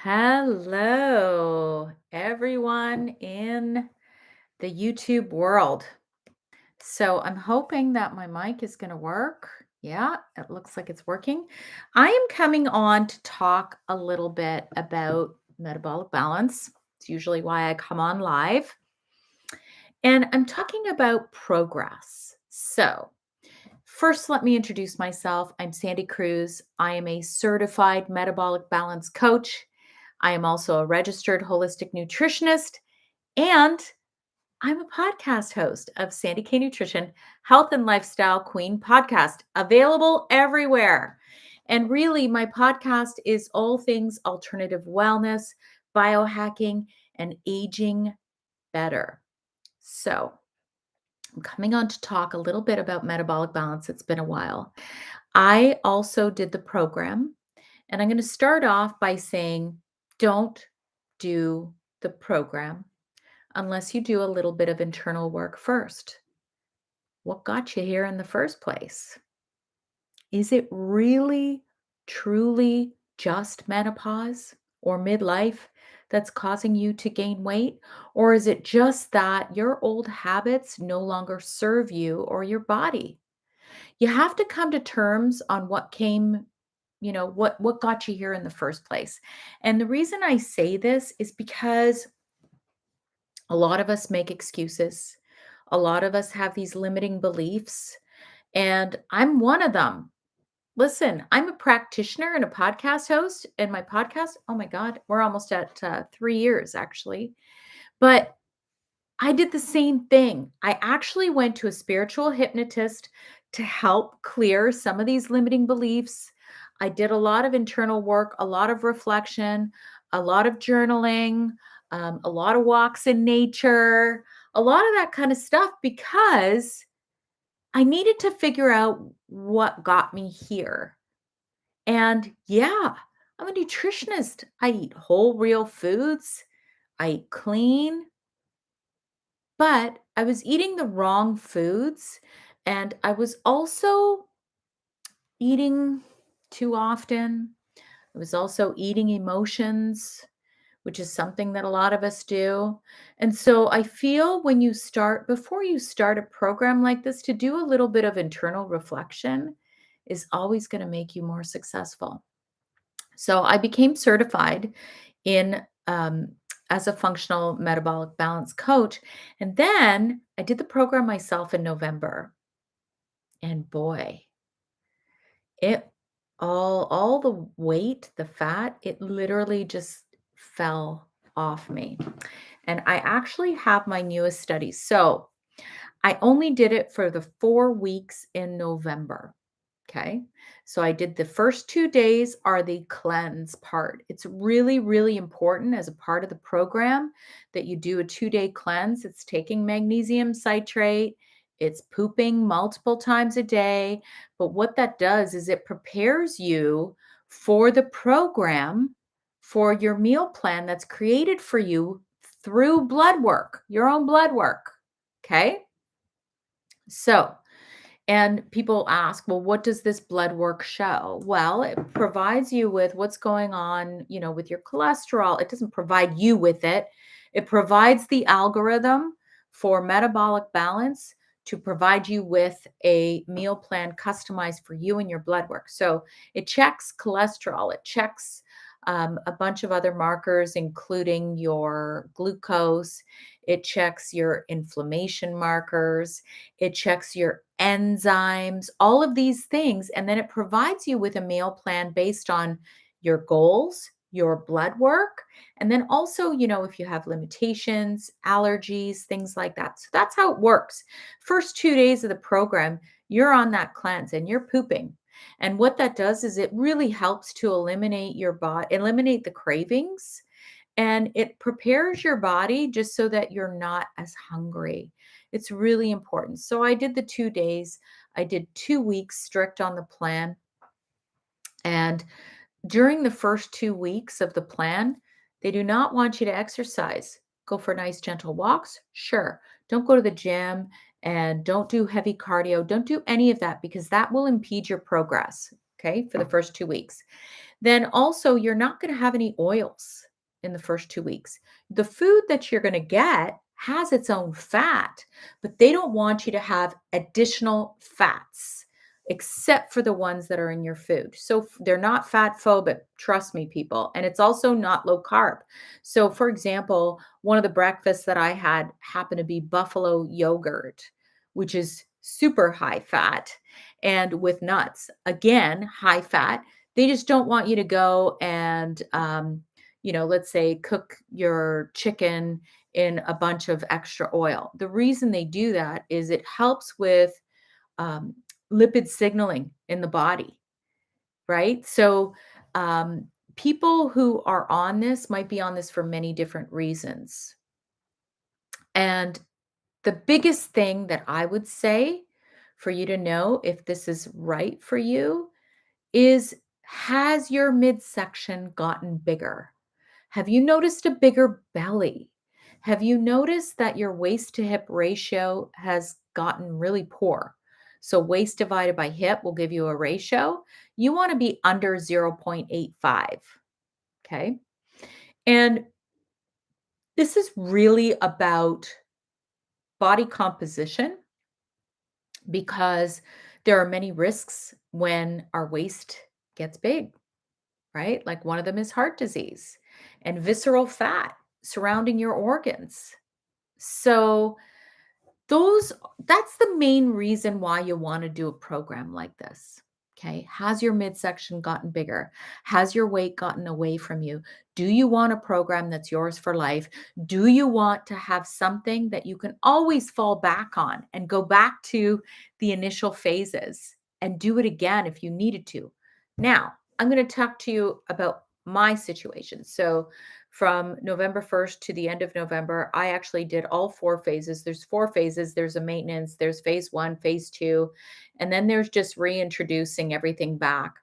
Hello, everyone in the YouTube world. So I'm hoping that my mic is going to work. Yeah, it looks like it's working. I am coming on to talk a little bit about metabolic balance. It's usually why I come on live. And I'm talking about progress. So, first, let me introduce myself. I'm Sandy Cruz. I am a certified metabolic balance coach. I am also a registered holistic nutritionist, and I'm a podcast host of Sandy K Nutrition, Health and Lifestyle Queen podcast, available everywhere. And really, my podcast is all things alternative wellness, biohacking, and aging better. So, I'm coming on to talk a little bit about metabolic balance. It's been a while. I also did the program, and I'm going to start off by saying don't do the program unless you do a little bit of internal work first. What got you here in the first place? Is it really, truly just menopause or midlife that's causing you to gain weight? Or is it just that your old habits no longer serve you or your body? You have to come to terms on what came, what got you here in the first place. And the reason I say this is because a lot of us make excuses. A lot of us have these limiting beliefs, and I'm one of them. Listen, I'm a practitioner and a podcast host, and my podcast, oh my God, we're almost at 3 years actually. But I did the same thing. I actually went to a spiritual hypnotist to help clear some of these limiting beliefs. I did a lot of internal work, a lot of reflection, a lot of journaling, a lot of walks in nature, a lot of that kind of stuff because I needed to figure out what got me here. And yeah, I'm a nutritionist. I eat whole, real foods, I eat clean. But I was eating the wrong foods, and I was also eating too often. I was also eating emotions, which is something that a lot of us do. And so I feel when you start, before you start a program like this, to do a little bit of internal reflection is always going to make you more successful. So I became certified in as a functional metabolic balance coach. And then I did the program myself in November. And boy, it all the weight, the fat, it literally just fell off me. And I actually have my newest study. So I only did it for the 4 weeks in November. Okay. So I did the first 2 days are the cleanse part. It's really, really important as a part of the program that you do a 2 day cleanse. It's taking magnesium citrate, it's pooping multiple times a day. But what that does is it prepares you for the program, for your meal plan that's created for you through blood work, your own blood work. Okay. So, and people ask, well, what does this blood work show? Well, it provides you with what's going on, with your cholesterol. It doesn't provide you with it. It provides the algorithm for metabolic balance to provide you with a meal plan customized for you and your blood work. So it checks cholesterol, it checks a bunch of other markers, including your glucose. It checks your inflammation markers. It checks your enzymes, all of these things. And then it provides you with a meal plan based on your goals, your blood work, and then also, if you have limitations, allergies, things like that. So that's how it works. First 2 days of the program, you're on that cleanse and you're pooping. And what that does is it really helps to eliminate your body, eliminate the cravings, and it prepares your body just so that you're not as hungry. It's really important. So I did the 2 days. I did 2 weeks strict on the plan. And during the first 2 weeks of the plan, they do not want you to exercise. Go for nice, gentle walks. Sure. Don't go to the gym and don't do heavy cardio. Don't do any of that because that will impede your progress. Okay. For the first 2 weeks. Then also, you're not going to have any oils in the first 2 weeks. The food that you're going to get has its own fat, but they don't want you to have additional fats except for the ones that are in your food. So they're not fat phobic, trust me, people. And it's also not low carb. So, for example, one of the breakfasts that I had happened to be buffalo yogurt, which is super high fat and with nuts. Again, high fat. They just don't want you to go and, let's say cook your chicken in a bunch of extra oil. The reason they do that is it helps with um, lipid signaling in the body, right? So, um, people who are on this might be on this for many different reasons. And the biggest thing that I would say for you to know if this is right for you is, has your midsection gotten bigger? Have you noticed a bigger belly? Have you noticed that your waist to hip ratio has gotten really poor? So, waist divided by hip will give you a ratio. You want to be under 0.85. Okay. And this is really about body composition because there are many risks when our waist gets big, right? Like one of them is heart disease and visceral fat surrounding your organs. So those that's the main reason why you want to do a program like this. Okay? Has your midsection gotten bigger? Has your weight gotten away from you? Do you want a program that's yours for life? Do you want to have something that you can always fall back on and go back to the initial phases and do it again if you needed to? Now, I'm going to talk to you about my situation. So, from November 1st to the end of November, I actually did all 4 phases. There's 4 phases. There's a maintenance, there's phase 1, phase 2, and then there's just reintroducing everything back.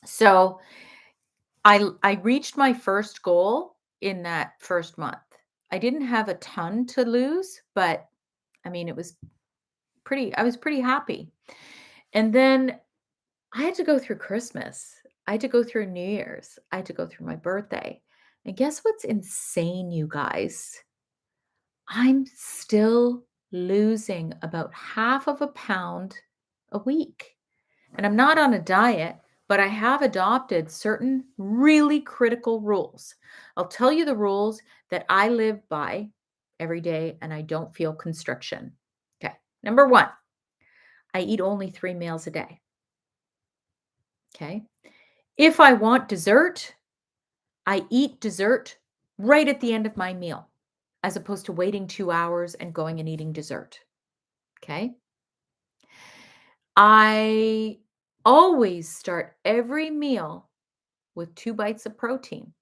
So, I reached my first goal in that first month. I didn't have a ton to lose, but I mean, it was I was pretty happy. And then I had to go through Christmas. I had to go through New Year's. I had to go through my birthday. And guess what's insane, you guys? I'm still losing about half of a pound a week. And I'm not on a diet, but I have adopted certain really critical rules. I'll tell you the rules that I live by every day and I don't feel constriction. Okay. Number one, I eat only 3 meals a day. Okay. If I want dessert, I eat dessert right at the end of my meal, as opposed to waiting 2 hours and going and eating dessert. Okay. I always start every meal with 2 bites of protein.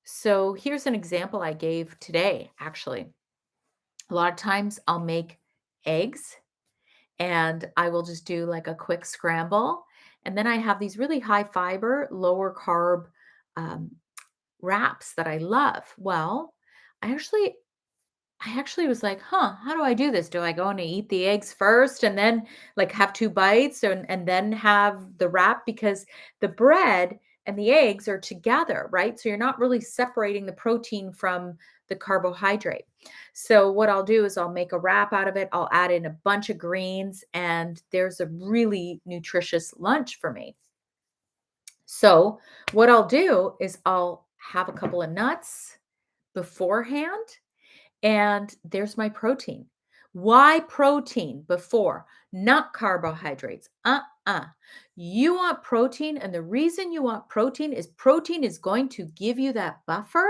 So here's an example I gave today, actually. A lot of times I'll make eggs and I will just do like a quick scramble. And then I have these really high fiber, lower carb um, wraps that I love. Well, I actually I actually was like, "Huh, how do I do this? Do I go and eat the eggs first and then like have 2 bites and then have the wrap?" Because the bread and the eggs are together, right? So you're not really separating the protein from the carbohydrate. So what I'll do is I'll make a wrap out of it. I'll add in a bunch of greens and there's a really nutritious lunch for me. So what I'll do is I'll have a couple of nuts beforehand and there's my protein. Why protein before? Not carbohydrates. You want protein. And the reason you want protein is going to give you that buffer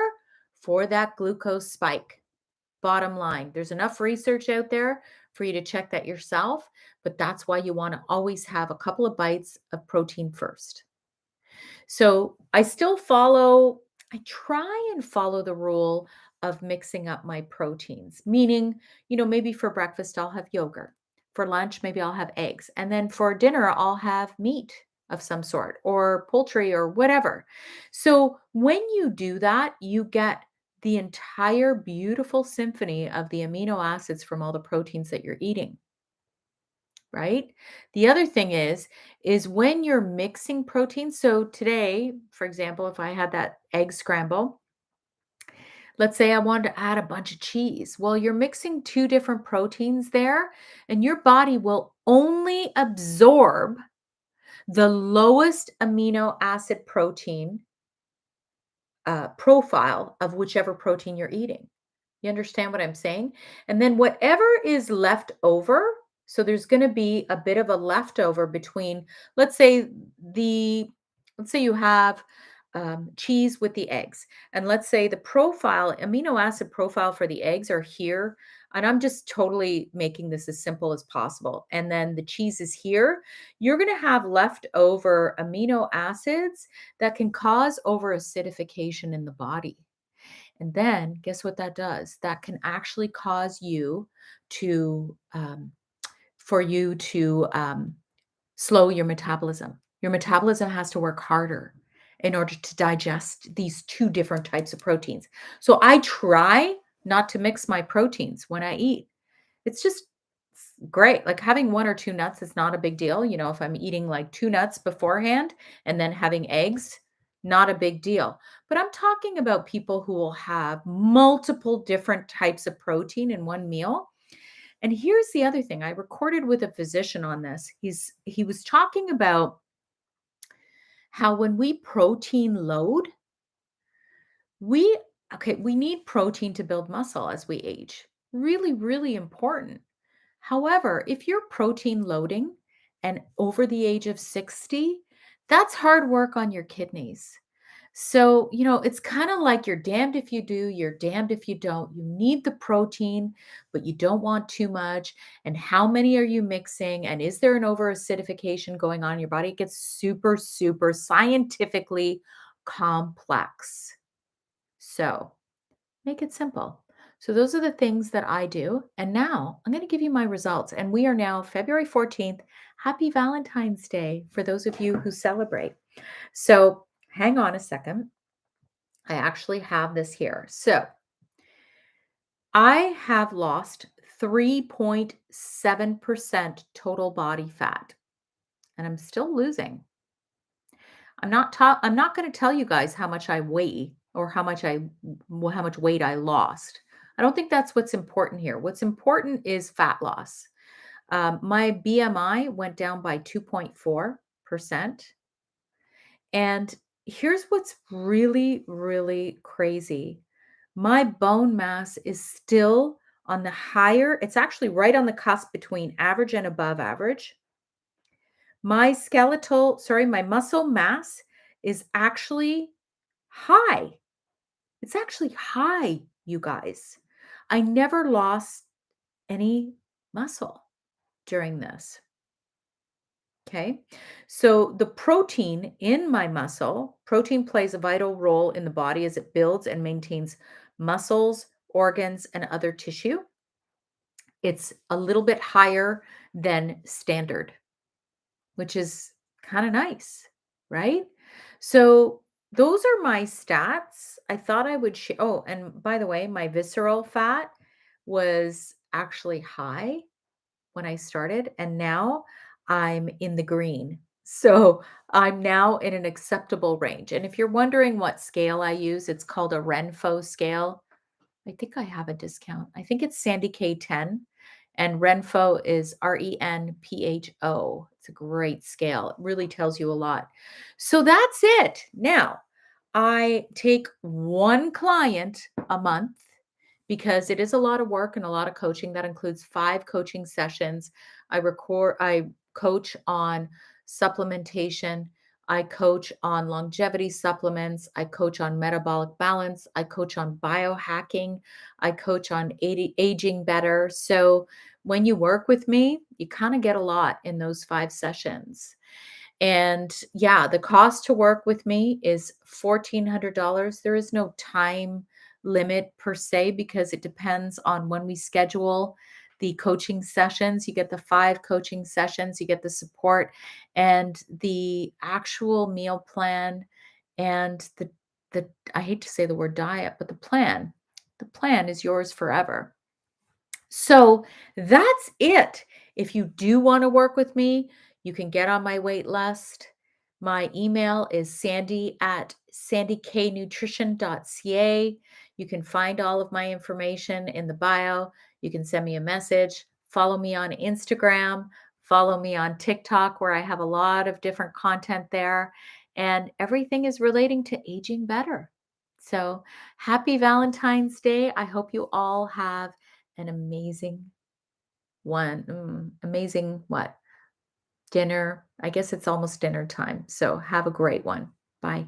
for that glucose spike. Bottom line, there's enough research out there for you to check that yourself, but that's why you want to always have a couple of bites of protein first. So I try and follow the rule of mixing up my proteins, meaning, maybe for breakfast, I'll have yogurt. For lunch, maybe I'll have eggs. And then for dinner, I'll have meat of some sort or poultry or whatever. So when you do that, you get the entire beautiful symphony of the amino acids from all the proteins that you're eating. right? The other thing is when you're mixing proteins. So today, for example, if I had that egg scramble, let's say I wanted to add a bunch of cheese. Well, you're mixing two different proteins there, and your body will only absorb the lowest amino acid protein profile of whichever protein you're eating. You understand what I'm saying? And then whatever is left over, so there's going to be a bit of a leftover between, let's say the, let's say you have cheese with the eggs, and let's say the profile, amino acid profile for the eggs are here. And I'm just totally making this as simple as possible. And then the cheese is here. You're going to have leftover amino acids that can cause over acidification in the body. And then guess what that does? That can actually cause you to, for you to slow your metabolism. Your metabolism has to work harder in order to digest these two different types of proteins. So I try not to mix my proteins when I eat. It's just great. Like having 1 or 2 nuts is not a big deal. You know, if I'm eating like 2 nuts beforehand and then having eggs, not a big deal. But I'm talking about people who will have multiple different types of protein in one meal. And here's the other thing. I recorded with a physician on this. He was talking about how when we protein load, we we need protein to build muscle as we age. Really, really important. However, if you're protein loading and over the age of 60, that's hard work on your kidneys. So, you know, it's kind of like you're damned if you do, you're damned if you don't. You need the protein, but you don't want too much. And how many are you mixing? And is there an over acidification going on in your body? It gets super, super scientifically complex. So, make it simple. So those are the things that I do. And now I'm going to give you my results. And we are now February 14th. Happy Valentine's Day for those of you who celebrate. So hang on a second. I actually have this here. So I have lost 3.7% total body fat, and I'm still losing. I'm not going to tell you guys how much I weigh or how much weight I lost. I don't think that's what's important here. What's important is fat loss. My BMI went down by 2.4%. And here's what's really, really crazy. My bone mass is still on the higher, it's actually right on the cusp between average and above average. My muscle mass is actually high. It's actually high, you guys. I never lost any muscle during this. Okay. So the protein in my muscle, protein plays a vital role in the body as it builds and maintains muscles, organs, and other tissue. It's a little bit higher than standard, which is kind of nice, right? So those are my stats. I thought I would share. Oh, and by the way, my visceral fat was actually high when I started, and now I'm in the green. So I'm now in an acceptable range. And if you're wondering what scale I use, it's called a Renpho scale. I think I have a discount. I think it's Sandy K10, and Renpho is Renpho. It's a great scale. It really tells you a lot. So that's it. Now, I take one client a month because it is a lot of work and a lot of coaching. That includes 5 coaching sessions. I coach on supplementation. I coach on longevity supplements. I coach on metabolic balance. I coach on biohacking. I coach on aging better. So when you work with me, you kind of get a lot in those 5 sessions. And yeah, the cost to work with me is $1,400. There is no time limit per se because it depends on when we schedule the coaching sessions. You get the 5 coaching sessions, you get the support and the actual meal plan and the I hate to say the word diet, but the plan. The plan is yours forever. So that's it. If you do want to work with me, you can get on my wait list. My email is sandy@sandyknutrition.ca. You can find all of my information in the bio. You can send me a message. Follow me on Instagram. Follow me on TikTok, where I have a lot of different content there. And everything is relating to aging better. So happy Valentine's Day. I hope you all have an amazing what? Dinner. I guess it's almost dinner time. So have a great one. Bye.